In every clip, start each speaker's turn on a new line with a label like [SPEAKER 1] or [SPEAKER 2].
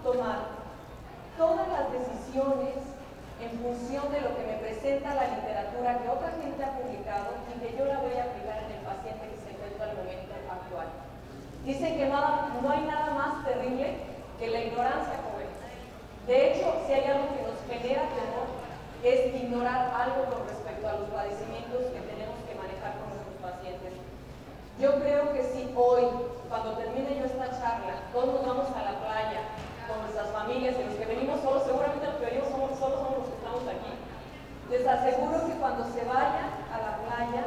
[SPEAKER 1] tomar todas las decisiones en función de lo que me presenta la literatura que otra gente ha publicado y que yo la voy a aplicar en el paciente que se encuentra al momento actual. Dicen que no hay nada más terrible que la ignorancia, joven. De hecho, si hay algo que nos genera temor, es ignorar algo con respecto a los padecimientos que tenemos que manejar con nuestros pacientes. Yo creo que si hoy, cuando termine yo esta charla, todos nos vamos a la playa con nuestras familias y los que venimos solos, seguramente los que venimos solos somos los que estamos aquí. Les aseguro que cuando se vayan a la playa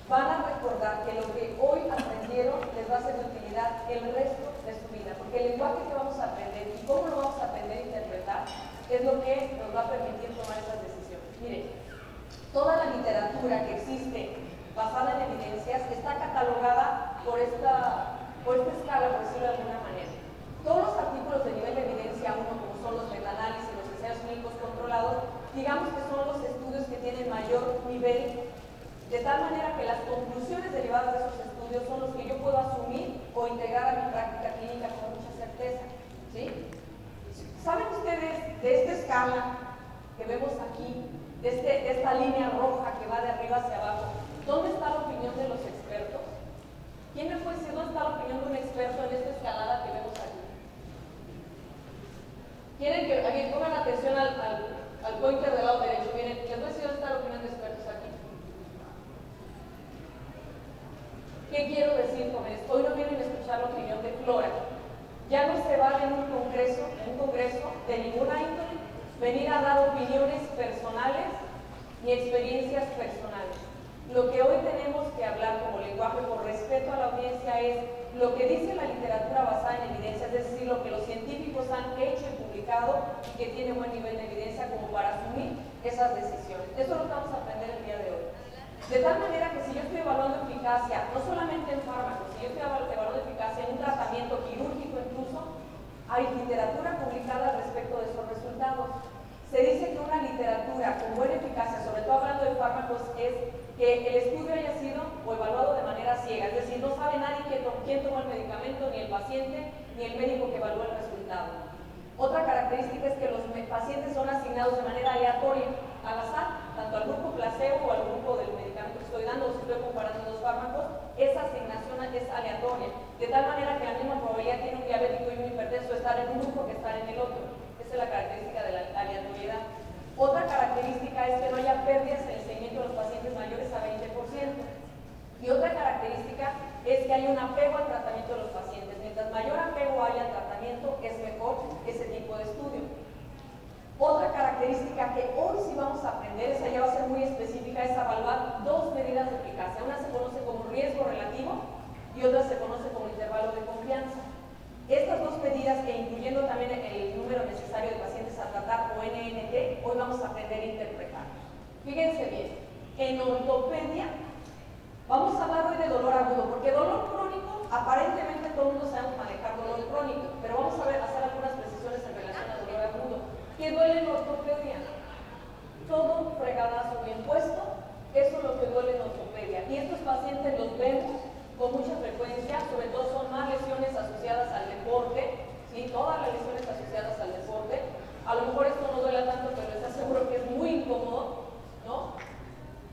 [SPEAKER 1] van a recordar que lo que hoy aprendieron les va a ser de utilidad el resto de su vida, porque el lenguaje que vamos a aprender y cómo lo vamos a aprender a interpretar es lo que nos va a permitir tomar esas decisiones. Miren, toda la literatura que existe basada en evidencias está catalogada por esta escala, por decirlo de alguna manera. Todos los artículos de nivel de evidencia 1, como son los metaanálisis, los ensayos clínicos controlados, digamos que son los estudios que tienen mayor nivel, de tal manera que las conclusiones derivadas de esos estudios son los que yo puedo asumir o integrar a mi práctica clínica con mucha certeza. ¿Sí? ¿Saben ustedes de esta escala que vemos aquí, de esta línea roja que va de arriba hacia abajo, dónde está la opinión de los expertos? ¿Quién me puede decir dónde está la opinión de un experto en esta escalada que vemos aquí? Quieren que aquí pongan atención al pointer del lado derecho. Miren, les voy a decir dónde está la opinión de expertos aquí. ¿Qué quiero decir con esto? Hoy no vienen a escuchar la opinión de Flora. Ya no se vale en un congreso de ninguna índole venir a dar opiniones personales ni experiencias personales. Lo que hoy tenemos que hablar como lenguaje por respeto a la audiencia es lo que dice la literatura basada en evidencia, es decir, lo que los científicos han hecho y publicado y que tiene buen nivel de evidencia como para asumir esas decisiones. Eso es lo que vamos a aprender el día de hoy. De tal manera que si yo estoy evaluando eficacia, no solamente en fármacos, si yo estoy evaluando eficacia en un tratamiento quirúrgico incluso, hay literatura publicada al respecto de esos resultados. Se dice que una literatura con buena eficacia, sobre todo hablando de fármacos, es que el estudio haya sido o evaluado de manera ciega, es decir, no sabe nadie quién tomó el medicamento, ni el paciente, ni el médico que evaluó el resultado. Otra característica es que los pacientes son asignados de manera aleatoria, al azar, tanto al grupo placebo o al grupo del medicamento que estoy dando, o si estoy comparando dos fármacos, esa asignación es aleatoria, de tal manera que la misma probabilidad tiene un diabético y un hipertenso estar en un grupo que estar en el otro. Esa es la característica de la aleatoriedad. Otra característica es que no haya pérdidas en el seguimiento de los pacientes mayores a 20%. Y otra característica es que hay un apego al tratamiento de los pacientes. Mientras mayor apego haya al tratamiento, es mejor ese tipo de estudio. Otra característica que hoy sí vamos a aprender, esa ya va a ser muy específica, es evaluar dos medidas de eficacia. Una se conoce como riesgo relativo y otra se conoce como intervalo de confianza. Estas dos medidas, que incluyendo también el número necesario de pacientes a tratar o NNT, hoy vamos a aprender a interpretar. Fíjense bien, en ortopedia vamos a hablar hoy de dolor agudo, porque dolor crónico, aparentemente todo el mundo sabemos manejar dolor crónico, pero vamos a hacer algunas precisiones en relación al dolor agudo. ¿Qué duele en ortopedia? Todo fregadazo bien puesto, eso es lo que duele en ortopedia. Y estos pacientes los vemos con mucha frecuencia, sobre todo son más lesiones asociadas al deporte, ¿sí? Todas las lesiones asociadas al deporte. A lo mejor esto no duele tanto, pero les aseguro que es muy incómodo, ¿no?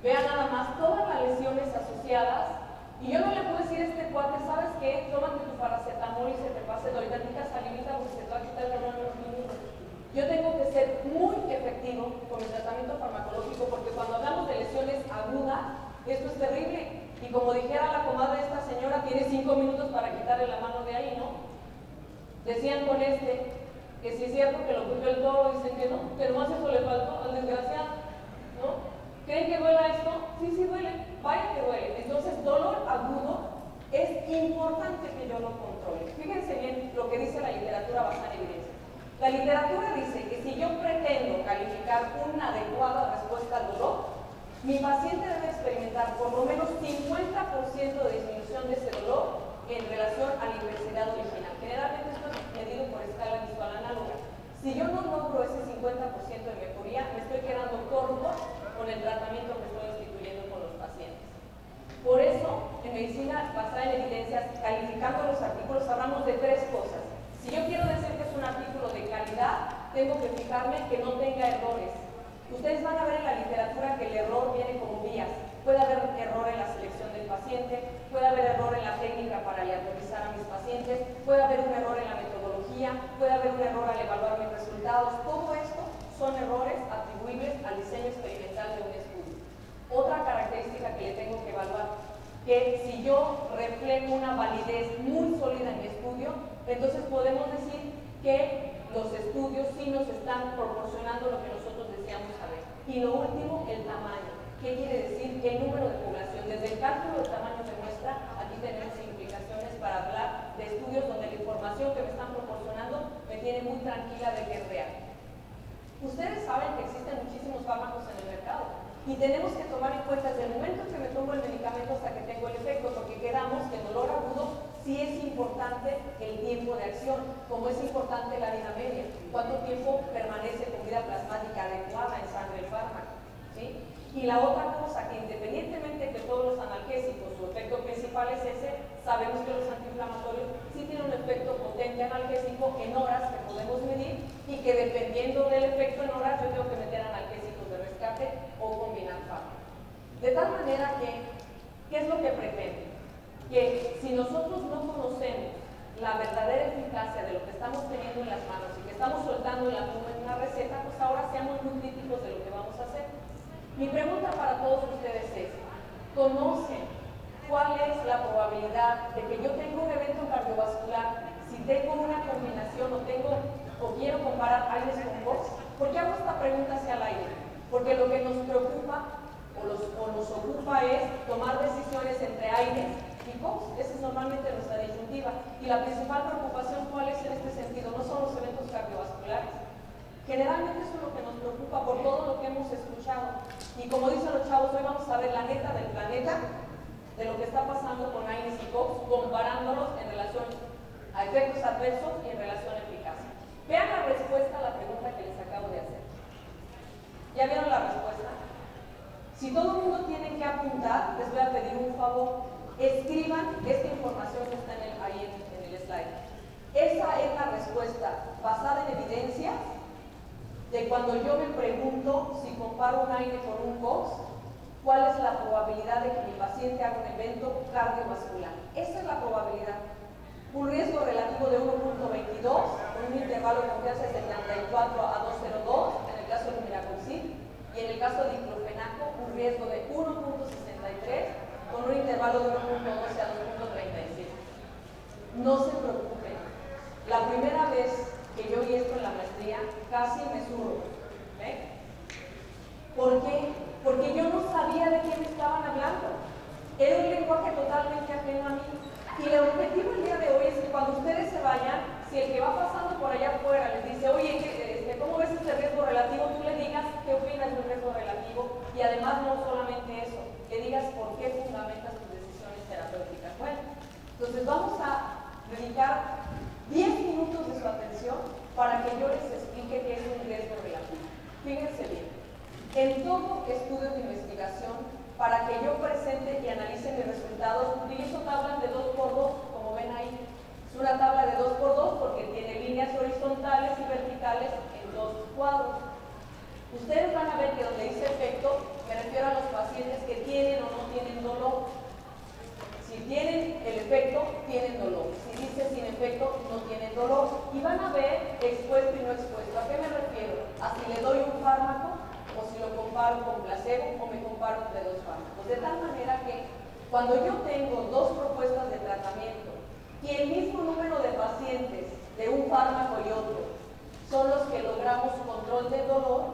[SPEAKER 1] Vean nada más todas las lesiones asociadas, y yo no le puedo decir a este cuate, ¿sabes qué? Tómate tu paracetamol y se te pase el ahorita salivita porque se te va a quitar el dolor en unos minutos. Yo tengo que ser muy efectivo con mi tratamiento farmacológico, porque cuando hablamos de lesiones agudas, esto es terrible. Y como dijera la comadre de esta señora, tiene 5 minutos para quitarle la mano de ahí, ¿no? Decían con que si es cierto que lo puso el toro, dicen que no, que nomás eso le faltó al desgraciado, ¿no? ¿Creen que duela esto? Sí, sí duele, vaya que duele. Entonces, dolor agudo es importante que yo lo controle. Fíjense bien lo que dice la literatura basada en evidencia. La literatura dice que si yo pretendo calificar una adecuada respuesta al dolor, mi paciente debe experimentar por lo menos 50% de disminución de ese dolor en relación a la intensidad original. Generalmente esto es medido por escala visual análoga. Si yo no logro ese 50% de mejoría, me estoy quedando corto con el tratamiento que estoy instituyendo con los pacientes. Por eso, en medicina basada en evidencias, calificando los artículos, hablamos de tres cosas. Si yo quiero decir que es un artículo tengo que fijarme que no tenga errores. Ustedes van a ver en la literatura que el error viene como vías. Puede haber error en la selección del paciente, puede haber error en la técnica para aleatorizar a mis pacientes, puede haber un error en la metodología, puede haber un error al evaluar mis resultados. Todo esto son errores atribuibles al diseño experimental de un estudio. Otra característica que le tengo que evaluar, que si yo reflejo una validez muy sólida en mi estudio, entonces podemos decir que los estudios sí nos están proporcionando lo que nosotros deseamos saber. Y lo último, el tamaño. ¿Qué quiere decir? Que el número de población. Desde el cálculo del tamaño de muestra, aquí tenemos implicaciones para hablar de estudios donde la información que me están proporcionando me tiene muy tranquila de que es real. Ustedes saben que existen muchísimos fármacos en el mercado y tenemos que tomar en cuenta desde el momento en que me tomo el medicamento hasta que tengo el efecto, porque quedamos que el dolor agudo sí es importante el tiempo de acción, como es importante la vida media, cuánto tiempo permanece con vida plasmática adecuada en sangre el fármaco, ¿sí? Y la otra cosa, que independientemente de que todos los analgésicos, su efecto principal es ese, sabemos que los antiinflamatorios sí tienen un efecto potente analgésico en horas que podemos medir y que dependiendo del efecto en horas yo tengo que meter analgésicos de rescate o combinar fármacos. De tal manera que, ¿qué es lo que pretende? Que si nosotros no conocemos la verdadera eficacia de lo que estamos teniendo en las manos y que estamos soltando en la pluma en una receta, pues ahora seamos muy críticos de lo que vamos a hacer. Mi pregunta para todos ustedes es, ¿conocen cuál es la probabilidad de que yo tenga un evento cardiovascular si tengo una combinación o quiero comparar AINES con COX? ¿Por qué hago esta pregunta hacia el aire? Porque lo que nos preocupa o nos ocupa es tomar decisiones entre AINES y COX. Esa es normalmente nuestra disyuntiva. Y la principal preocupación, ¿cuál es en este sentido? No son los eventos cardiovasculares. Generalmente eso es lo que nos preocupa por todo lo que hemos escuchado. Y como dicen los chavos, hoy vamos a ver la neta del planeta de lo que está pasando con AINES y COX, comparándolos en relación a efectos adversos y en relación a eficacia. Vean la respuesta a la pregunta que les acabo de hacer. ¿Ya vieron la respuesta? Si todo el mundo tiene que apuntar, les voy a pedir un favor. Escriban esta información que está ahí en el slide. Esa es la respuesta basada en evidencia de cuando yo me pregunto si comparo un AINE con un COX, cuál es la probabilidad de que mi paciente haga un evento cardiovascular. Esa es la probabilidad. Un riesgo relativo de 1.22, con un intervalo de confianza de 74 a 202, en el caso del Miracocil, y en el caso de diclofenaco, un riesgo de 1.63, con un intervalo de 1.12 a 2.37. No se preocupen. La primera vez que yo vi esto en la maestría, casi me zurro. ¿Por qué? Porque yo no sabía de qué me estaban hablando. Era un lenguaje totalmente ajeno a mí. Y el objetivo el día de hoy es que cuando ustedes se vayan, si el que va pasando por allá afuera les dice, oye, ¿cómo ves este riesgo relativo? Tú le digas qué opinas de un riesgo relativo y además no solamente eso, que digas por qué fundamentas tus decisiones terapéuticas. Bueno, entonces vamos a dedicar 10 minutos de su atención para que yo les explique qué es un riesgo relativo. Fíjense bien, en todo estudio de investigación, para que yo presente y analice mis resultados, utilizo tablas de 2x2, como ven ahí. Es una tabla de 2x2 porque tiene líneas horizontales y verticales en dos cuadros. Ustedes van a ver que donde dice efecto, me refiero a los pacientes que tienen o no tienen dolor. Si tienen el efecto, tienen dolor. Si dice sin efecto, no tienen dolor. Y van a ver expuesto y no expuesto. ¿A qué me refiero? A si le doy un fármaco o si lo comparo con placebo o me comparo entre dos fármacos. De tal manera que cuando yo tengo dos propuestas de tratamiento y el mismo número de pacientes de un fármaco y otro son los que logramos control del dolor,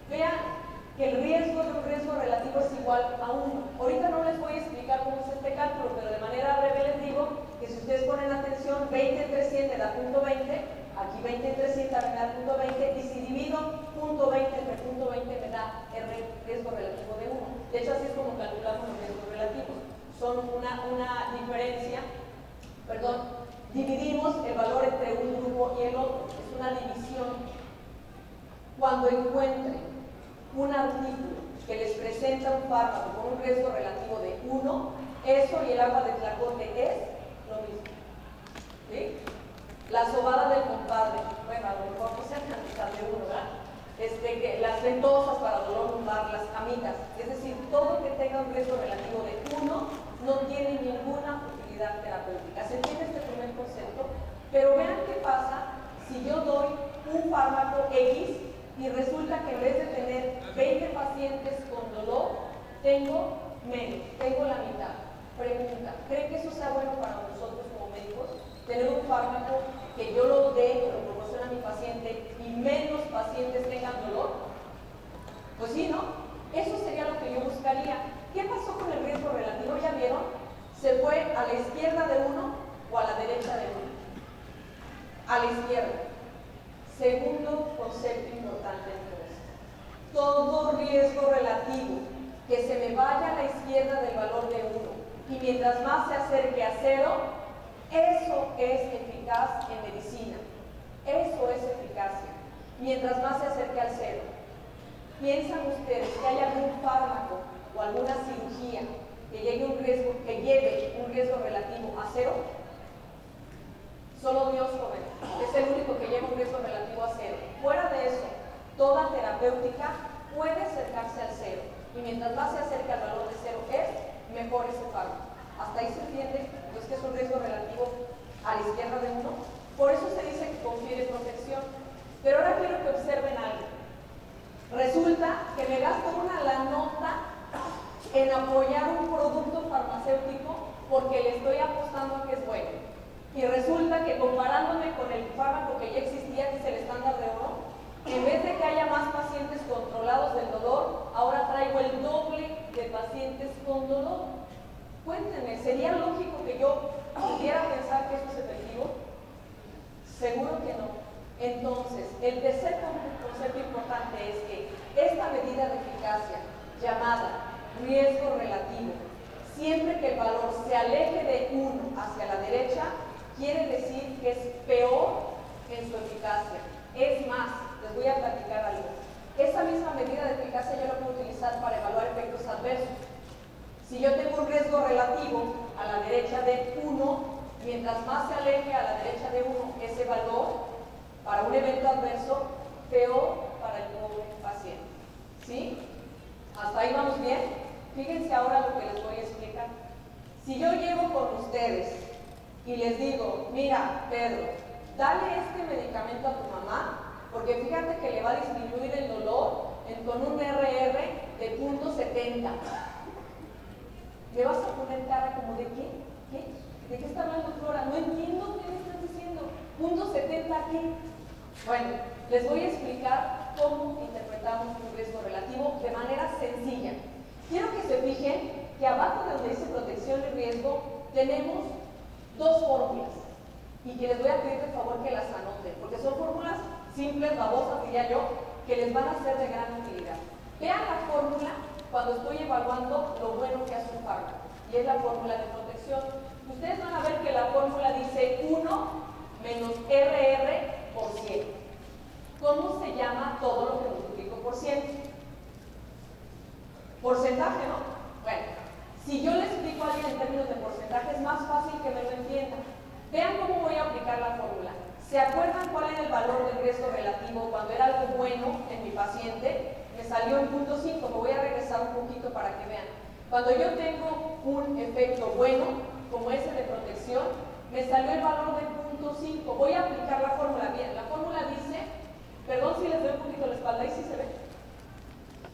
[SPEAKER 1] vean que el riesgo de un riesgo relativo es igual a 1. Ahorita no les voy a explicar cómo es este cálculo, pero de manera breve les digo que si ustedes ponen atención, 20 entre 100 me da punto 20, aquí 20 entre 100 me da punto 20, y si divido punto 20 entre punto 20 me da R, riesgo relativo de 1. De hecho, así es como calculamos los riesgos relativos. Son una diferencia, dividimos el valor entre un grupo y el otro, es una división. Cuando encuentren un artículo que les presenta un fármaco con un riesgo relativo de 1, eso y el agua de tlacote es lo mismo. ¿Sí? La sobada del compadre, bueno, a lo mejor no sean tan ventosas para dolor lumbar, las camitas. Es decir, todo que tenga un riesgo relativo de 1 no tiene ninguna utilidad terapéutica. ¿Se entiende este primer concepto? Pero vean qué pasa si yo doy un fármaco X y resulta que en vez de tener 20 pacientes con dolor, tengo menos, tengo la mitad. Pregunta, ¿creen que eso sea bueno para nosotros como médicos? Tener un fármaco que yo lo dé, que lo proporcione a mi paciente y menos pacientes tengan dolor. Pues sí, ¿no? Eso sería lo que yo buscaría. ¿Qué pasó con el riesgo relativo? ¿Ya vieron? ¿Se fue a la izquierda de uno o a la derecha de uno? A la izquierda. Segundo concepto importante entonces. Todo riesgo relativo que se me vaya a la izquierda del valor de 1 y mientras más se acerque a 0, eso es eficaz en medicina. Eso es eficacia. Mientras más se acerque al 0. ¿Piensan ustedes que hay algún fármaco o alguna cirugía que lleve un riesgo relativo a 0? Solo Dios lo ve. Es el único que lleva un riesgo relativo a 0. Fuera de eso, toda terapéutica puede acercarse al 0. Y mientras más se acerca al valor de 0 mejor ese fármaco. Hasta ahí se entiende, pues, que es un riesgo relativo a la izquierda de 1. Por eso se dice que confiere protección. Pero ahora quiero que observen algo. Resulta que me gasto una la nota en apoyar un producto farmacéutico porque le estoy apostando a que es bueno. Y resulta que comparándome con el fármaco que ya existía, que es el estándar de oro, en vez de que haya más pacientes controlados del dolor, ahora traigo el doble de pacientes con dolor. Cuéntenme, ¿sería lógico que yo pudiera pensar que eso es efectivo? Seguro que no. Entonces, el tercer concepto importante es que esta medida de eficacia, llamada riesgo relativo, siempre que el valor se aleje de 1 hacia la derecha, quiere decir que es peor en su eficacia. Es más, les voy a platicar algo. Esa misma medida de eficacia yo la puedo utilizar para evaluar efectos adversos. Si yo tengo un riesgo relativo a la derecha de 1, mientras más se aleje a la derecha de 1 ese valor, para un evento adverso, peor para el pobre paciente. ¿Sí? ¿Hasta ahí vamos bien? Fíjense ahora lo que les voy a explicar. Si yo llego con ustedes y les digo, mira, Pedro, dale este medicamento a tu mamá, porque fíjate que le va a disminuir el dolor con un RR de 0.70. ¿Le vas a poner cara como de qué? ¿Qué? ¿De qué está hablando Flora? No entiendo qué me estás diciendo. ¿0.70 qué? Bueno, les voy a explicar cómo interpretamos un riesgo relativo de manera sencilla. Quiero que se fijen que abajo de donde dice protección y riesgo tenemos dos fórmulas y que les voy a pedir de favor que las anoten, porque son fórmulas simples, babosas, diría yo, que les van a ser de gran utilidad. Vean la fórmula cuando estoy evaluando lo bueno que hace un fármaco, y es la fórmula de protección. Ustedes van a ver que la fórmula dice 1 menos RR por 100. ¿Cómo se llama todo lo que multiplico por 100? Porcentaje, ¿no? Bueno, si yo le explico a alguien en términos de porcentaje, es más fácil que me lo entienda. Vean cómo voy a aplicar la fórmula. ¿Se acuerdan cuál era el valor del riesgo relativo cuando era algo bueno en mi paciente? Me salió en 0.5. Me voy a regresar un poquito para que vean. Cuando yo tengo un efecto bueno, como ese de protección, me salió el valor de 0.5. Voy a aplicar la fórmula bien. La fórmula dice, perdón si les doy un poquito la espalda, ahí sí se ve.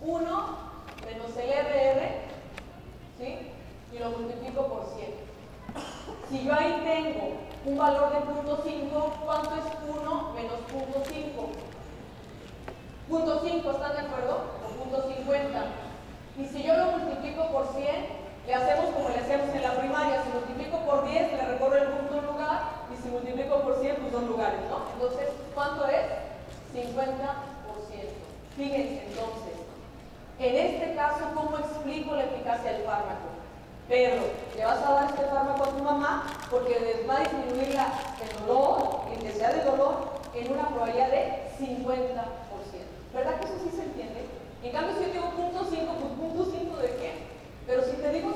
[SPEAKER 1] 1 menos el RR, ¿sí? Y lo multiplico por 100. Si yo ahí tengo un valor de 0.5, ¿cuánto es 1 menos 0.5? 0.5, ¿están de acuerdo? O 0.50. Y si yo lo multiplico por 100, le hacemos como le hacemos en la primaria. Si multiplico por 10, le recorro el punto un lugar, y si multiplico por 100, pues 2 lugares, ¿no? Entonces, ¿cuánto es? 50%. Fíjense entonces, en este caso, ¿cómo explico la eficacia del fármaco? Pedro, le vas a dar este fármaco a tu mamá porque les va a disminuir el dolor, la intensidad de dolor, en una probabilidad de 50%. ¿Verdad que eso sí se entiende? En cambio, si yo digo 0.5, pues 0.5 ¿de qué? Pero si te digo 50%,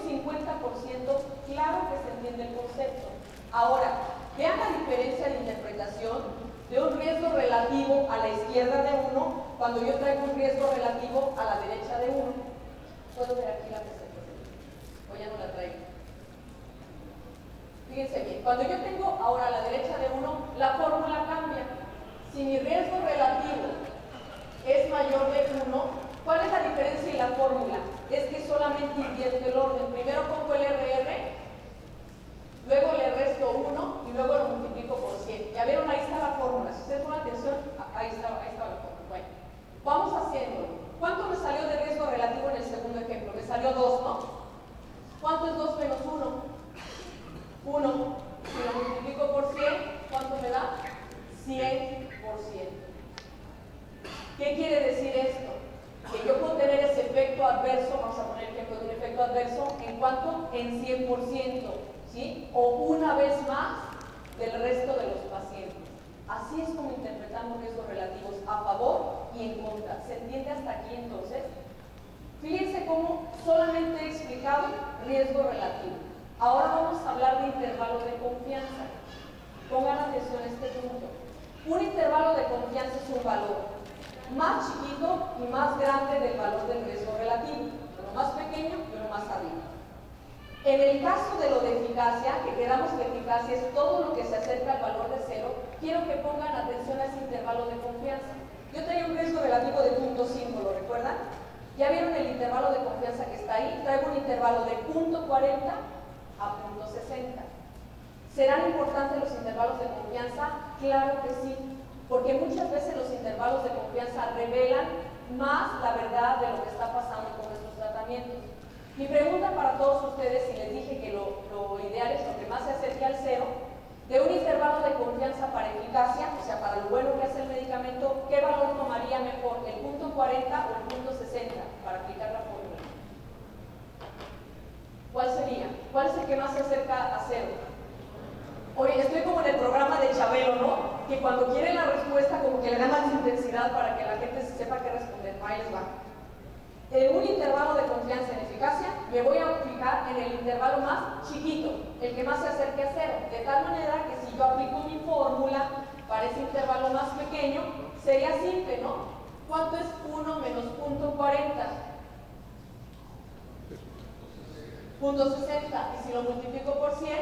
[SPEAKER 1] claro que se entiende el concepto. Ahora, vean la diferencia de interpretación de un riesgo relativo a la izquierda de 1 cuando yo traigo un riesgo relativo a la derecha de 1. ¿Puedo ver aquí la presentación? O ya no la traigo. Fíjense bien, cuando yo tengo ahora a la derecha de 1, la fórmula cambia. Si mi riesgo relativo es mayor de 1, ¿cuál es la diferencia en la fórmula? Es que solamente invierto el orden. Primero pongo el RR, luego le resto 1 y luego lo multiplico por 100. Ya vieron, ahí está la fórmula. Si ustedes ponen atención, ahí está la fórmula. Bueno, vamos haciéndolo. ¿Cuánto me salió de riesgo relativo en el segundo ejemplo? Me salió 2, ¿no? ¿Cuánto es 2 menos 1? 1. Si lo multiplico por 100, ¿cuánto me da? 100%. ¿Qué quiere decir esto? Que yo puedo tener ese efecto adverso, vamos a poner el ejemplo de un efecto adverso, ¿en cuánto? En 100%, ¿sí? O una vez más del resto de los pacientes. Así es como interpretamos riesgos relativos a favor y en contra. ¿Se entiende hasta aquí entonces? Fíjense cómo solamente he explicado riesgo relativo. Ahora vamos a hablar de intervalo de confianza. Pongan atención a este punto. Un intervalo de confianza es un valor más chiquito y más grande del valor del riesgo relativo, uno más pequeño y uno más arriba. En el caso de lo de eficacia, que quedamos que eficacia es todo lo que se acerca al valor de 0, quiero que pongan atención a ese intervalo de confianza. Yo tenía un riesgo relativo de 0.5, ¿lo recuerdan? ¿Ya vieron el intervalo de confianza que está ahí? Traigo un intervalo de 0.40 a 0.60. ¿Serán importantes los intervalos de confianza? Claro que sí, porque muchas veces los intervalos de confianza revelan más la verdad de lo que está pasando con nuestros tratamientos. Mi pregunta para todos ustedes, si les dije que lo ideal es lo que más se acerque al 0, de un intervalo de confianza para eficacia, o sea, para lo bueno que hace el medicamento, ¿qué valor tomaría mejor, el 0.40 o el 0.60 para aplicar la fórmula? ¿Cuál sería? ¿Cuál es el que más se acerca a 0? Oye, estoy como en el programa de Chabelo, ¿no? Que cuando quieren la respuesta como que le dan más intensidad para que la gente sepa qué responder. Ahí les va. En un intervalo de confianza en eficacia, me voy a fijar en el intervalo más chiquito, el que más se acerque a 0, de tal manera que si yo aplico mi fórmula para ese intervalo más pequeño, sería simple, ¿no? ¿Cuánto es 1 menos 0.40? 0.60. Y si lo multiplico por 100,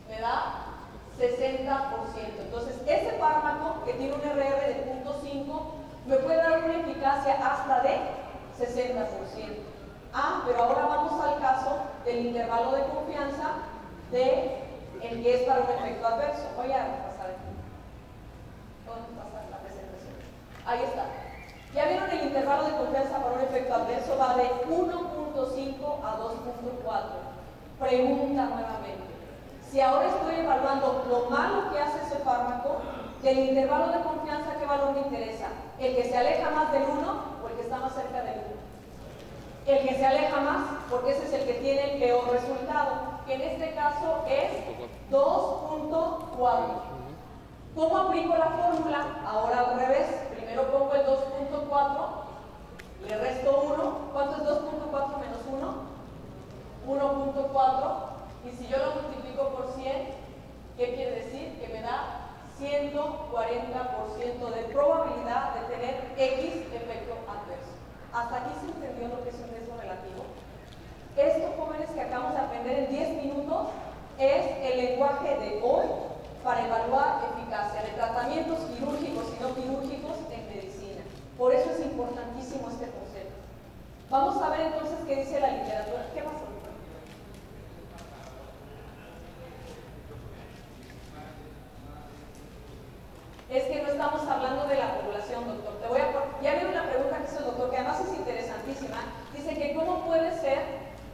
[SPEAKER 1] me da 60%. Entonces, ese fármaco que tiene un RR de 0.5 me puede dar una eficacia hasta de 60%. Ah, pero ahora vamos al caso del intervalo de confianza de el que es para un efecto adverso. Voy a pasar aquí. ¿Dónde pasa la presentación? Ahí está. Ya vieron el intervalo de confianza para un efecto adverso, va de 1.5 a 2.4. Pregunta nuevamente. Si ahora estoy evaluando lo malo que hace ese fármaco, del intervalo de confianza, ¿qué valor me interesa? ¿El que se aleja más del 1 o el que está más cerca del 1? El que se aleja más, porque ese es el que tiene el peor resultado, que en este caso es 2.4. ¿Cómo aplico la fórmula? Ahora al revés. Primero pongo el 2.4, le resto 1. ¿Cuánto es 2.4 menos 1? 1.4. Y si yo lo multiplico por 100, ¿qué quiere decir? Que me da 140% de probabilidad de tener X efecto adverso. ¿Hasta aquí se entendió lo que es un riesgo relativo? Esto, jóvenes, que acabamos de aprender en 10 minutos, es el lenguaje de hoy para evaluar eficacia de tratamientos quirúrgicos y no quirúrgicos en medicina. Por eso es importantísimo este concepto. Vamos a ver entonces qué dice la literatura. ¿Qué más? Es que no estamos hablando de la población, doctor. Ya vieron la pregunta que hizo el doctor, que además es interesantísima. Dice que cómo puede ser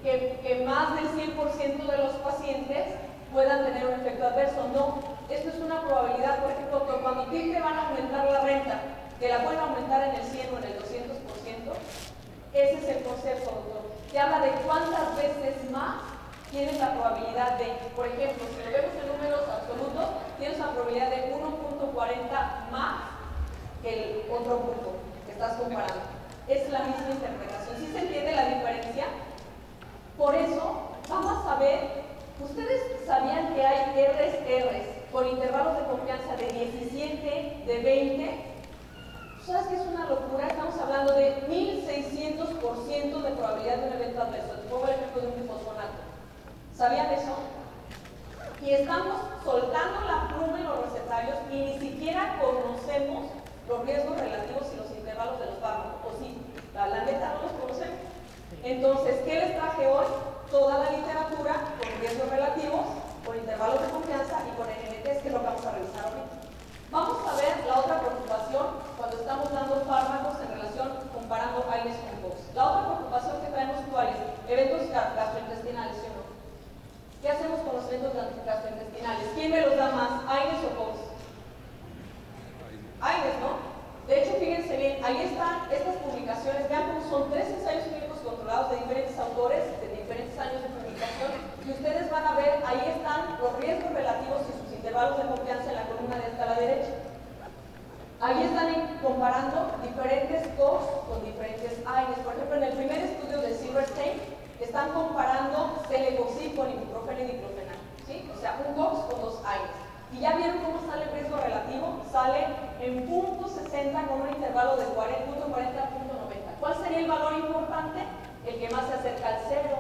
[SPEAKER 1] que más del 100% de los pacientes puedan tener un efecto adverso. No, esto es una probabilidad. Por ejemplo, doctor, cuando a ti te van a aumentar la renta, que la pueden aumentar en el 100 o en el 200%, ese es el concepto, doctor. Te habla de cuántas veces más tienes la probabilidad de, por ejemplo, si lo vemos en números absolutos, tienes una probabilidad de 1.40 más que el otro grupo que estás comparando. Es la misma interpretación. ¿Sí se entiende la diferencia? Por eso, vamos a ver, ¿ustedes sabían que hay R's con intervalos de confianza de 17, de 20? ¿Sabes qué es una locura? Estamos hablando de 1600% de probabilidad de un evento adverso. Te pongo el ejemplo de un glifosfonato. ¿Sabían eso? Y estamos soltando la pluma en los recetarios y ni siquiera conocemos los riesgos relativos y los intervalos de los fármacos. O sí, la neta no los conocemos. Entonces, ¿qué les traje hoy? Toda la literatura con riesgos relativos, con intervalos de confianza y con NNTs, que es lo que vamos a revisar ahorita. Vamos a ver la otra preocupación cuando estamos dando fármacos en relación comparando AINES con COX. La otra preocupación que traemos actual es eventos gastrointestinales, ¿sí o no? ¿Qué hacemos con los eventos gastrointestinales? ¿Quién me los da más, AINES o COX? AINES, ¿no? De hecho, fíjense bien, ahí están estas publicaciones, vean cómo son 3 ensayos clínicos controlados de diferentes autores, de diferentes años de publicación, y ustedes van a ver, ahí están los riesgos relativos y sus intervalos de confianza en la columna de esta a la derecha. Ahí están comparando diferentes COX con diferentes AINES. Por ejemplo, en el primer estudio de Silverstein, están comparando celecoxib con ibuprofeno y diclofenac, ¿sí? O sea, un COX con 2 AINES. Y ya vieron cómo sale el riesgo relativo, sale en 0.60 con un intervalo de 0.40 a 0.90. ¿Cuál sería el valor importante? El que más se acerca al 0.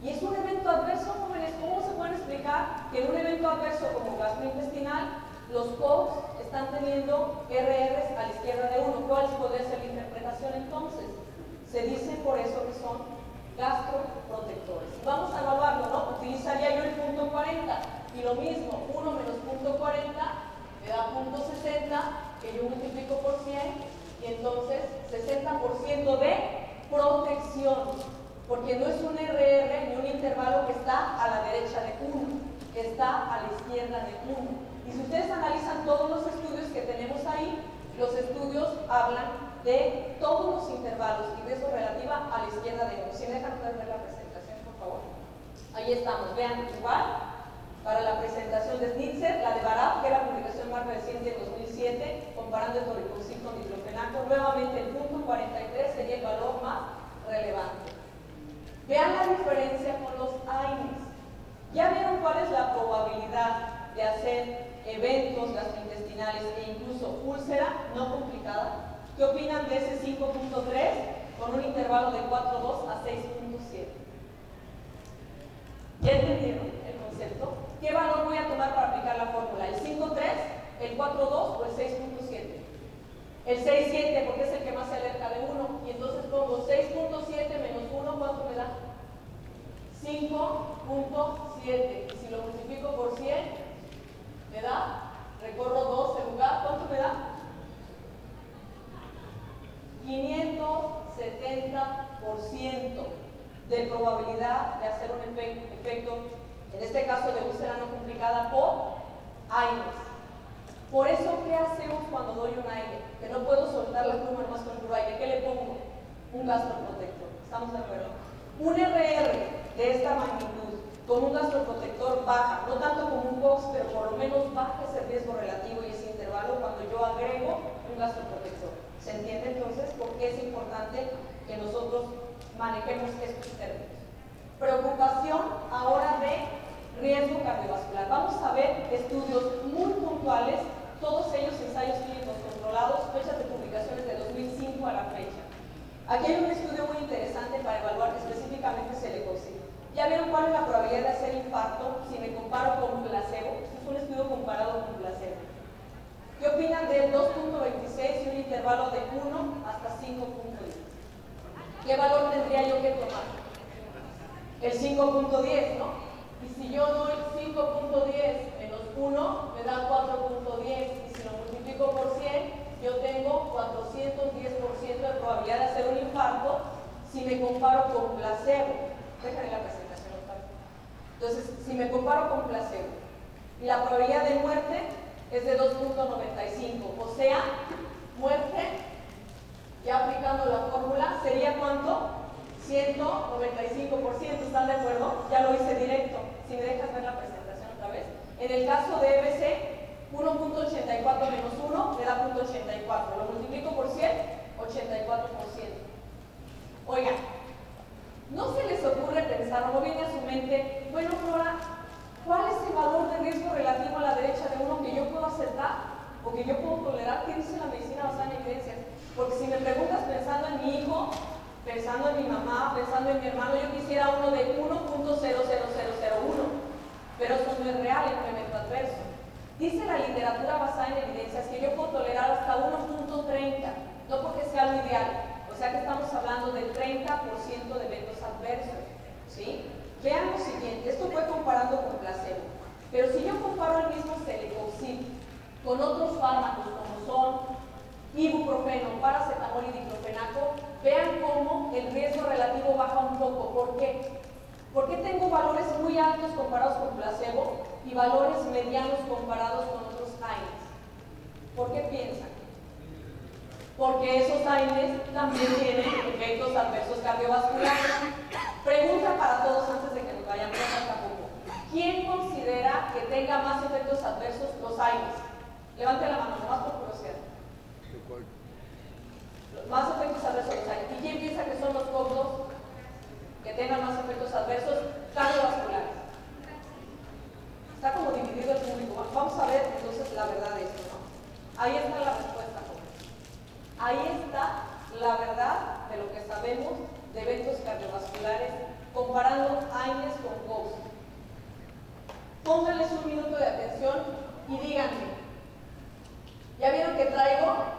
[SPEAKER 1] Y es un evento adverso, jóvenes. ¿Cómo se puede explicar que en un evento adverso como gastrointestinal, los COX están teniendo RRs a la izquierda de 1? ¿Cuál podría ser la interpretación entonces? Se dice por eso que son gastroprotectores. Vamos a evaluarlo, ¿no? Utilizaría yo el punto 40 y lo mismo, 1 menos punto 40 me da punto 60 que yo multiplico por 100 y entonces 60% de protección, porque no es un RR ni un intervalo que está a la derecha de 1, que está a la izquierda de 1. Y si ustedes analizan todos los estudios que tenemos ahí, los estudios hablan de todos los intervalos y riesgo relativa a la izquierda de 1. Si me dejan ver la presentación, por favor. Ahí estamos, vean, igual, para la presentación de Snitzer, la de Barab, que era la publicación Marca de Ciencia en 2007, comparando el toricoxib con diclofenaco, nuevamente el punto 43 sería el valor más relevante. Vean la diferencia con los AINES. ¿Ya vieron cuál es la probabilidad de hacer eventos gastrointestinales e incluso úlcera no complicada? ¿Qué opinan de ese 5.3 con un intervalo de 4.2 a 6.7? ¿Ya entendieron el concepto? ¿Qué valor voy a tomar para aplicar la fórmula? ¿El 5.3, el 4.2 o el 6.7? El 6.7 porque es el que más se acerca de 1. Y entonces pongo 6.7 menos 1, ¿cuánto me da? 5.7. Y si lo multiplico por 100, me da, recorro 2 en lugar, ¿cuánto me da? 570% de probabilidad de hacer un efecto, en este caso de úlcera no complicada por AINES. Por eso, ¿qué hacemos cuando doy un AINE? Que no puedo soltar la pluma nomás con puro AINE. ¿Qué le pongo? Un gastroprotector. ¿Estamos de acuerdo? Un RR de esta magnitud con un gastroprotector baja, no tanto como un COX, pero por lo menos baja ese riesgo relativo y ese intervalo cuando yo agrego un gastroprotector. ¿Se entiende entonces por qué es importante que nosotros manejemos estos términos? Preocupación ahora de riesgo cardiovascular. Vamos a ver estudios muy puntuales, todos ellos ensayos clínicos controlados, fechas de publicaciones de 2005 a la fecha. Aquí hay un estudio muy interesante para evaluar específicamente celecoxib. ¿Ya vieron cuál es la probabilidad de hacer infarto si me comparo con placebo? Este es un estudio comparado con placebo. ¿Qué opinan del 2.26 y un intervalo de 1 hasta 5.10? ¿Qué valor tendría yo que tomar? El 5.10, ¿no? Y si yo doy 5.10 menos 1, me da 4.10. Y si lo multiplico por 100, yo tengo 410% de probabilidad de hacer un infarto si me comparo con placebo. Déjame la presentación otra vez. Entonces, si me comparo con placebo, y la probabilidad de muerte es de 2.95, o sea, muerte, ya aplicando la fórmula, ¿sería cuánto? 195%, ¿están de acuerdo? Ya lo hice directo. Si me dejas ver la presentación otra vez. En el caso de EBC, 1.84 menos 1 me da 0.84. Lo multiplico por 100, 84%. Oigan, ¿no se les ocurre pensar o no viene a su mente, bueno, Flora, ¿cuál es el valor de riesgo relativo a la derecha de 1 que yo puedo aceptar? o que yo puedo tolerar, ¿qué dice la medicina basada en evidencias? Porque si me preguntas pensando en mi hijo, pensando en mi mamá, pensando en mi hermano, yo quisiera uno de 1.00001, pero eso no es real en un evento adverso. Dice la literatura basada en evidencias que yo puedo tolerar hasta 1.30, no porque sea lo ideal, o sea que estamos hablando del 30% de eventos adversos, ¿sí? Vean lo siguiente, esto fue comparando con placebo, pero si yo comparo el mismo celecoxib con otros fármacos como son ibuprofeno, paracetamol y diclofenaco, vean cómo el riesgo relativo baja un poco. ¿Por qué? Porque tengo valores muy altos comparados con placebo y valores medianos comparados con otros AINES. ¿Por qué piensan? Porque esos AINES también tienen efectos adversos cardiovasculares. Pregunta para todos antes de que nos vayamos a poco. ¿Quién considera que tenga más efectos adversos los AINES? Levante la mano, nomás por curiosidad. Más efectos adversos los AINES. ¿Y quién piensa que son los COX-2 que tengan más efectos adversos cardiovasculares? Está como dividido el público. Vamos a ver entonces la verdad de esto, ¿no? Ahí está la respuesta, jóvenes. Ahí está la verdad de lo que sabemos de eventos cardiovasculares comparando AINES con COX. Pónganles un minuto de atención y díganme. Ya vieron que traigo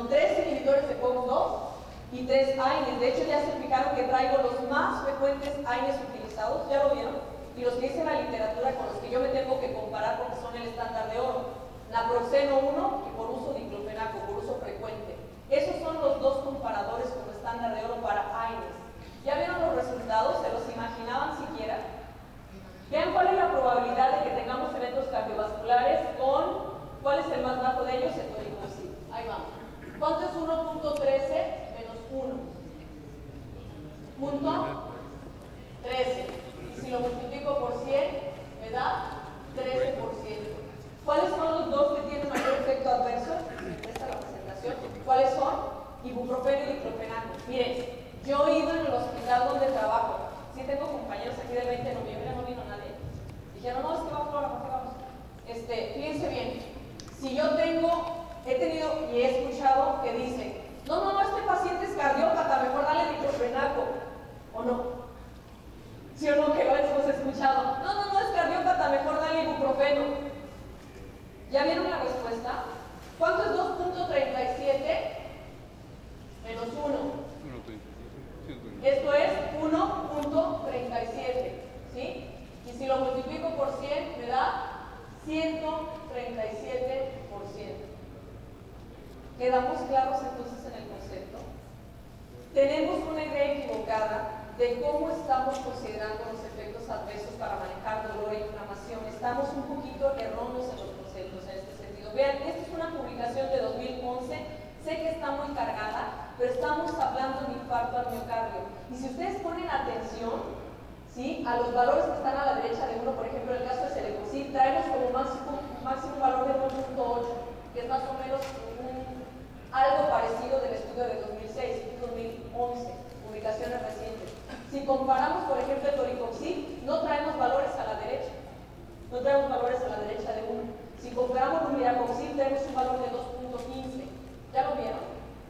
[SPEAKER 1] 3 inhibidores de COX-2 y 3 AINES. De hecho, ya se fijaron que traigo los más frecuentes AINES utilizados, ¿ya lo vieron? Y los que dice la literatura con los que yo me tengo que comparar porque son el estándar de oro. Naproxeno 1 y por uso diclofenaco, por uso frecuente. Esos son los dos comparadores como estándar de oro para AINES. ¿Ya vieron los resultados? ¿Se los imaginaban siquiera? Vean cuál es la probabilidad de que tengamos eventos cardiovasculares con, ¿cuál es el más bajo de ellos? El toricoxib. Ahí vamos. ¿Cuánto es 1.13 menos 1? Punto 13. Y si lo multiplico por 100, me da 13%. ¿Cuáles son los dos que tienen mayor efecto adverso? Esta es la presentación. ¿Cuáles son? Ibuprofeno y diclofenaco. Miren, yo he ido en el hospital donde trabajo. Sí tengo compañeros aquí del 20 de noviembre, no vino nadie. Dijeron, no, es que va Flora, ¿por qué vamos? Fíjense bien, si yo he tenido y he escuchado que dicen, no, este paciente es cardiópata, mejor dale diclofenaco. ¿O no? ¿Sí o no? Que lo hemos escuchado. No, es cardiópata, mejor dale ibuprofeno. ¿Ya vieron la respuesta? ¿Cuánto es 2.37 menos 1? Esto es 1.37, ¿sí? Y si lo multiplico por 100, me da 137%. ¿Quedamos claros entonces en el concepto? Tenemos una idea equivocada de cómo estamos considerando los efectos adversos para manejar dolor e inflamación. Estamos un poquito erróneos en los conceptos en este sentido. Vean, esta es una publicación de 2011. Sé que está muy cargada, pero estamos hablando de infarto al miocardio. Y si ustedes ponen atención, ¿sí?, a los valores que están a la derecha de uno, por ejemplo, en el caso de celecoxib, traemos como máximo valor de 1.8, que es más o menos algo parecido del estudio de 2006 y 2011, publicaciones recientes. Si comparamos, por ejemplo, el toricoxib, no traemos valores a la derecha. No traemos valores a la derecha de 1. Si comparamos con miracoxib, tenemos un valor de 2.15. ¿Ya lo vieron?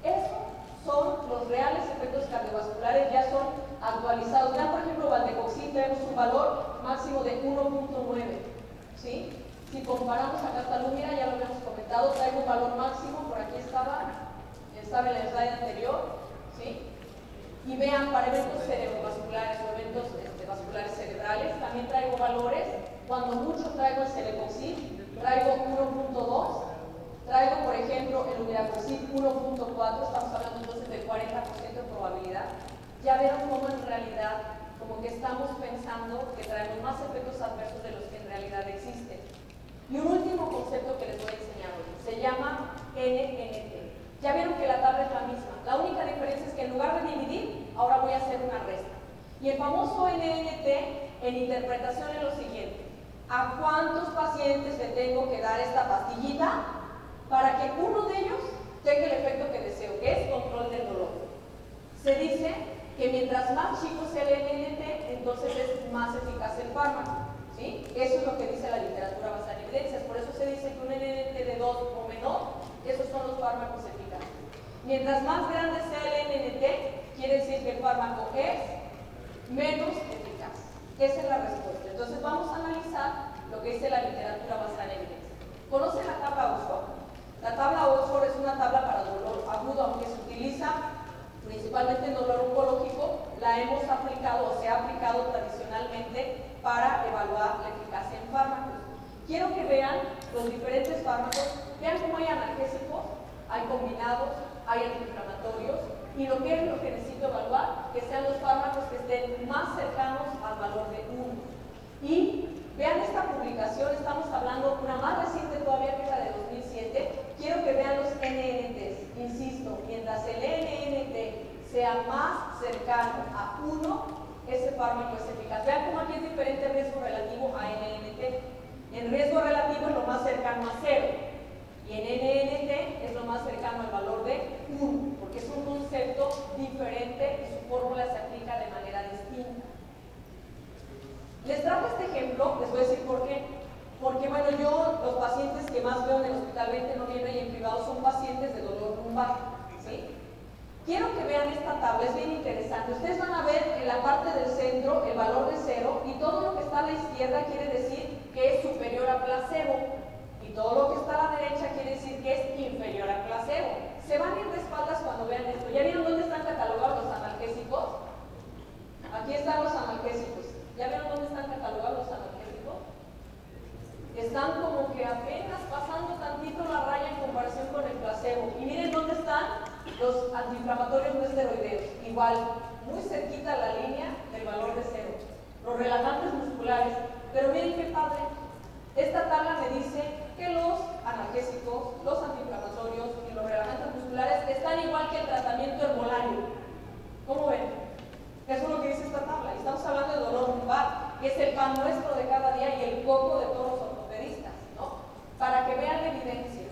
[SPEAKER 1] Esos son los reales efectos cardiovasculares, ya son actualizados. Ya, por ejemplo, valdecoxib tenemos un valor máximo de 1.9, ¿sí? Si comparamos acá hasta Lumira, ya lo habíamos comentado, trae un valor máximo, por aquí estaba en el slide anterior, ¿sí? Y vean, para eventos cerebrovasculares o eventos vasculares cerebrales, también traigo valores. Cuando mucho traigo el celecoxib, traigo 1.2. Traigo, por ejemplo, el umiracoxib 1.4, estamos hablando entonces del 40% de probabilidad. Ya vieron cómo en realidad, como que estamos pensando que traemos más efectos adversos de los que en realidad existen. Y un último concepto que les voy a enseñar hoy, se llama NNT. Ya vieron que la tabla es la misma. La única diferencia es que en lugar de dividir, ahora voy a hacer una resta. Y el famoso NNT en interpretación es lo siguiente. ¿A cuántos pacientes le tengo que dar esta pastillita para que uno de ellos tenga el efecto que deseo, que es control del dolor? Se dice que mientras más chico sea el NNT, entonces es más eficaz el fármaco, ¿sí? ¿sí? Eso es lo que dice la literatura basada en evidencias. Por eso se dice que un NNT de 2 o menor, esos son los fármacos eficaces. Mientras más grande sea el NNT, quiere decir que el fármaco es menos eficaz. Esa es la respuesta. Entonces vamos a analizar lo que dice la literatura basada en evidencias. ¿Conocen la tabla Oxford? La tabla Oxford es una tabla para dolor agudo, aunque se utiliza principalmente en dolor oncológico, la hemos aplicado o se ha aplicado tradicionalmente para evaluar la eficacia en fármacos. Quiero que vean los diferentes fármacos, vean cómo hay analgésicos, hay combinados, hay antiinflamatorios, y lo que necesito evaluar, que sean los fármacos que estén más cercanos al valor de 1. Y vean esta publicación, estamos hablando una más reciente todavía que es la de 2007. Quiero que vean los NNTs. Insisto, mientras el NNT sea más cercano a 1, ese fármaco es eficaz. Vean cómo aquí es diferente el riesgo relativo a NNT. En riesgo relativo es lo más cercano a 0. Y en NNT es lo más cercano al valor de 1, porque es un concepto diferente y su fórmula se aplica de manera distinta. Les trajo este ejemplo, les voy a decir por qué. Porque, bueno, yo, los pacientes que más veo en el Hospital 20 de Noviembre y en privado son pacientes de dolor lumbar, ¿sí? Quiero que vean esta tabla, es bien interesante. Ustedes van a ver en la parte del centro el valor de 0 y todo lo que está a la izquierda quiere decir que es superior a placebo. Y todo lo que está a la derecha quiere decir que es inferior al placebo. Se van a ir de espaldas cuando vean esto. ¿Ya vieron dónde están catalogados los analgésicos? Aquí están los analgésicos. ¿Ya vieron dónde están catalogados los analgésicos? Están como que apenas pasando tantito la raya en comparación con el placebo. Y miren dónde están los antiinflamatorios no esteroideos. Igual, muy cerquita la línea del valor de 0. Los relajantes musculares. Pero miren qué padre. Esta tabla me dice que los analgésicos, los antiinflamatorios y los relajantes musculares están igual que el tratamiento herbolario. ¿Cómo ven? Eso es lo que dice esta tabla. Estamos hablando de dolor lumbar, que es el pan nuestro de cada día y el coco de todos los ortopedistas, ¿no? Para que vean la evidencia.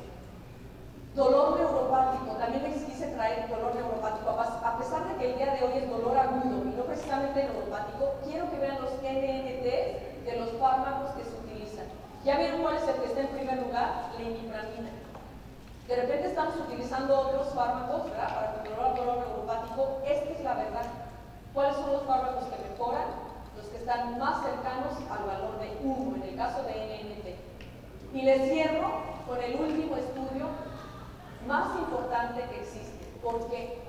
[SPEAKER 1] Dolor neuropático, también les quise traer dolor neuropático. A pesar de que el día de hoy es dolor agudo y no precisamente neuropático, quiero que vean los NNTs de los fármacos que se utilizan. ¿Ya vieron cuál es el que está en primer lugar? La imipramina. De repente estamos utilizando otros fármacos, ¿verdad?, para controlar el dolor neuropático. Esta es la verdad. ¿Cuáles son los fármacos que mejoran? Los que están más cercanos al valor de 1, en el caso de NNT. Y les cierro con el último estudio más importante que existe. Porque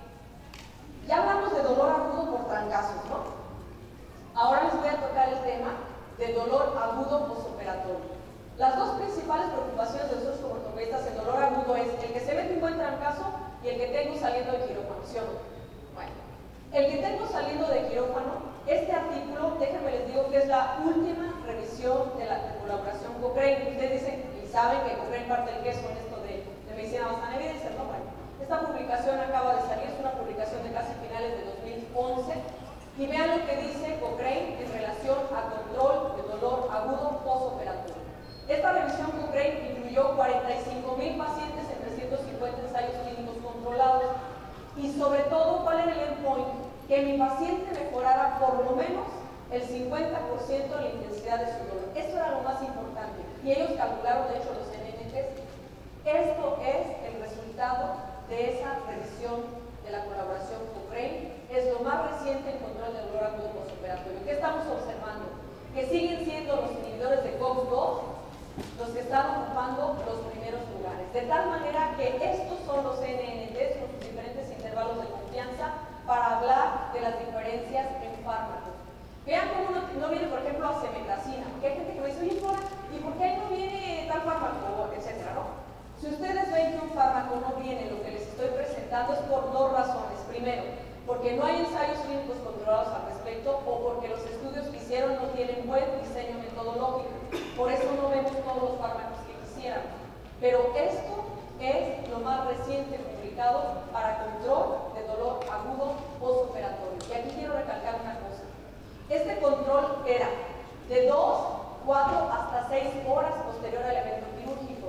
[SPEAKER 1] ya hablamos de dolor agudo por trancazos, ¿no? Ahora les voy a tocar el tema de dolor agudo postoperatorio. Las dos principales preocupaciones de nosotros como ortopedistas en dolor agudo es el que se mete un buen trancazo y el que tengo saliendo de quirófano, ¿sí o no? Bueno, el que tengo saliendo de quirófano, este artículo, déjenme les digo que es la última revisión de la colaboración Cochrane. Ustedes dicen y saben que Cochrane parte el queso en esto de medicina basada en evidencias, ¿no? Bueno, esta publicación acaba de salir, es una publicación de casi finales de 2011, y vean lo que dice Cochrane en relación a control de dolor agudo postoperatorio. Esta revisión Cochrane incluyó 45,000 pacientes en 350 ensayos clínicos controlados, y sobre todo, ¿cuál era el endpoint? Que mi paciente mejorara por lo menos el 50% de la intensidad de su dolor. Esto era lo más importante, y ellos calcularon, de hecho, los NNTs. Esto es el resultado de esa revisión de la colaboración Cochrane. Es lo más reciente en control del dolor agudo postoperatorio. ¿Qué estamos observando? Que siguen siendo los inhibidores de COX-2 los que están ocupando los primeros lugares. De tal manera que estos son los NNTs con sus diferentes intervalos de confianza para hablar de las diferencias en fármacos. Vean cómo no viene, por ejemplo, acemetrazina, porque hay gente que me dice, oye, Flora, ¿y por qué ahí no viene tal fármaco? Etcétera, ¿no? Si ustedes ven que un fármaco no viene, lo que les estoy presentando es por dos razones. Primero, porque no hay ensayos clínicos controlados al respecto, o porque los estudios que hicieron no tienen buen diseño metodológico. Por eso no vemos todos los fármacos que quisiéramos. Pero esto es lo más reciente publicado para control de dolor agudo postoperatorio. Y aquí quiero recalcar una cosa. Este control era de 2, 4 hasta 6 horas posterior al evento quirúrgico.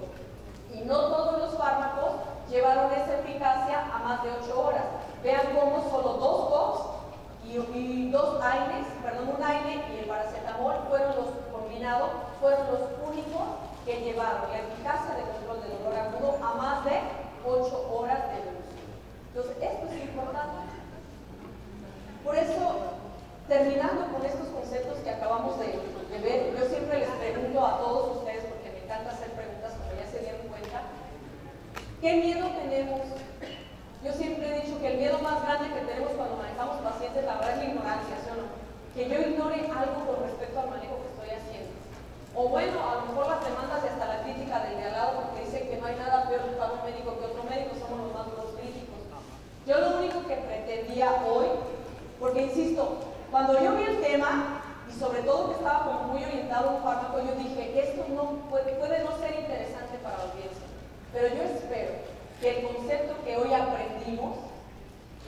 [SPEAKER 1] Y no todos los fármacos llevaron esa eficacia a más de 8 horas. Vean cómo solo 2 COX y 2 AINES, perdón, un AINE y el paracetamol fueron los combinados fueron los únicos que llevaron la eficacia de control del dolor agudo a más de 8 horas de evolución. Entonces, esto es importante. Por eso, terminando con estos conceptos que acabamos de ver, yo siempre les pregunto a todos ustedes, porque me encanta hacer preguntas, como ya se dieron cuenta, ¿qué miedo tenemos? Yo siempre he dicho que el miedo más grande que tenemos cuando manejamos pacientes, la verdad, es la ignorancia, ¿sí o no? Que yo ignore algo con respecto al manejo que estoy haciendo. O bueno, a lo mejor las demandas y hasta la crítica del de al lado, porque dicen que no hay nada peor para un médico que otro médico, somos los más duros críticos. Yo lo único que pretendía hoy, porque insisto, cuando yo vi el tema, y sobre todo que estaba como muy orientado a un fármaco, yo dije, esto no puede no ser interesante para la audiencia. Pero yo espero que el concepto que hoy aprendimos,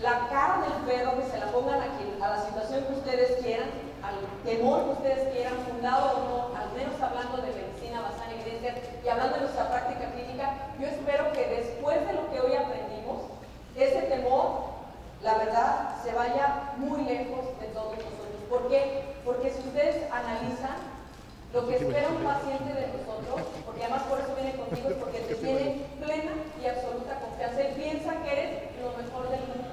[SPEAKER 1] la cara del perro, que se la pongan aquí, a la situación que ustedes quieran, al temor que ustedes quieran, fundado o no, al menos hablando de medicina basada en evidencia y hablando de nuestra práctica clínica, yo espero que después de lo que hoy aprendimos, ese temor, la verdad, se vaya muy lejos de todos nosotros. ¿Por qué? Porque si ustedes analizan lo que espera un paciente de nosotros, porque además por eso viene contigo, es porque te tiene plena y absoluta confianza y piensa que eres lo mejor del mundo.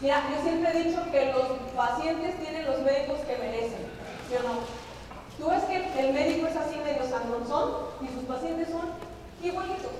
[SPEAKER 1] Mira, yo siempre he dicho que los pacientes tienen los médicos que merecen, ¿sí o no? Tú ves que el médico es así medio sangrosón y sus pacientes son igualitos.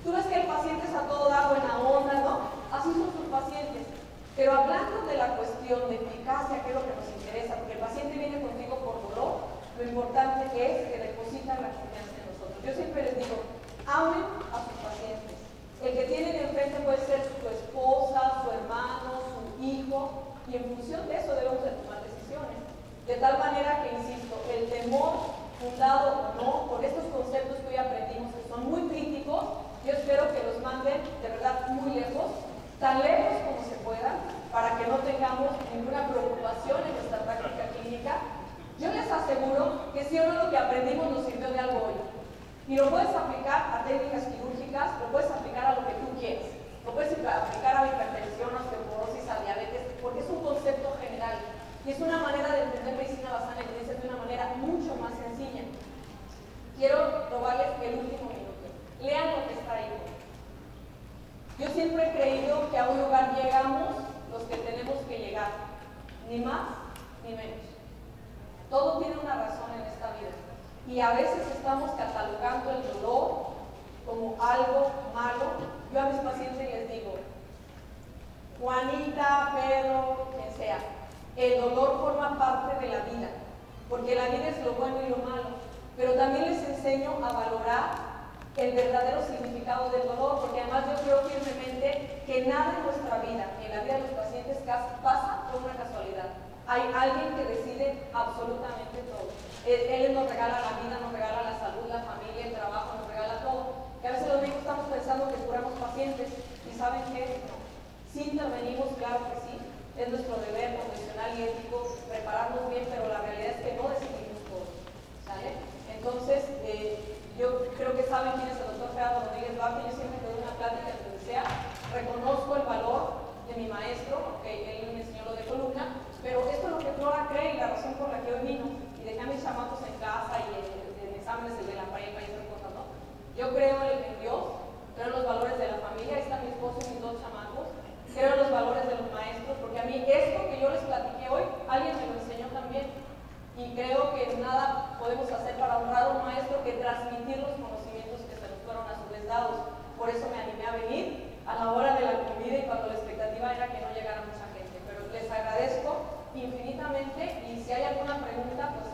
[SPEAKER 1] Tú ves que el paciente es a todo dar buena onda, ¿no? Así son sus pacientes. Pero hablando de la cuestión de eficacia, que es lo que nos interesa, porque el paciente viene contigo por dolor, lo importante que es que depositan la confianza en nosotros. Yo siempre les digo, amen a sus pacientes. El que tienen enfrente puede ser su esposa, su hermano, su hijo, y en función de eso debemos de tomar decisiones. De tal manera que, insisto, el temor fundado o no, por estos conceptos que hoy aprendimos, que son muy críticos, yo espero que los manden de verdad muy lejos, tan lejos como se pueda, para que no tengamos ninguna preocupación en nuestra práctica clínica. Yo les aseguro que sí o no lo que aprendimos nos sirvió de algo hoy. Y lo puedes aplicar a técnicas quirúrgicas, lo puedes aplicar a lo que tú quieras. Lo puedes aplicar a la hipertensión, a osteoporosis, a diabetes, porque es un concepto general. Y es una manera de entender medicina basada en evidencia de una manera mucho más sencilla. Quiero robarles el último minuto. Lean lo que está ahí. Yo siempre he creído que a un lugar llegamos los que tenemos que llegar. Ni más ni menos. Todo tiene una razón en esta vida. Y a veces estamos catalogando el dolor como algo malo. Yo a mis pacientes les digo, Juanita, Pedro, quien sea, el dolor forma parte de la vida, porque la vida es lo bueno y lo malo, pero también les enseño a valorar el verdadero significado del dolor, porque además yo creo firmemente que nada en nuestra vida, en la vida de los pacientes, pasa por una casualidad. Hay alguien que decide absolutamente todo. Él nos regala la vida, nos regala la salud, la familia, el trabajo, nos regala todo. Que a veces los médicos estamos pensando que curamos pacientes y ¿saben qué? No. Sí intervenimos, claro que sí. Es nuestro deber profesional y ético prepararnos bien, pero la realidad es que no decidimos todo. ¿Sale? Entonces, yo creo que saben quién es el doctor Gerardo Rodríguez Vázquez. Yo siempre que doy una plática en donde sea, reconozco el valor de mi maestro, porque él me enseñó lo de columna, pero esto es lo que Flora cree y la razón por la que hoy vino. Y dejé a mis chamacos en casa y en exámenes de la prepa y esas cosas, ¿no? Yo creo en Dios, creo en los valores de la familia. Ahí está mi esposo y mis 2 chamacos. Creo en los valores de los maestros, porque a mí esto que yo les platiqué hoy, alguien me lo enseñó también. Y creo que nada podemos hacer para honrar a un maestro que transmitir los conocimientos que se nos fueron a su vez dados. Por eso me animé a venir a la hora de la comida y cuando la expectativa era que no llegara mucha gente. Pero les agradezco infinitamente y si hay alguna pregunta, pues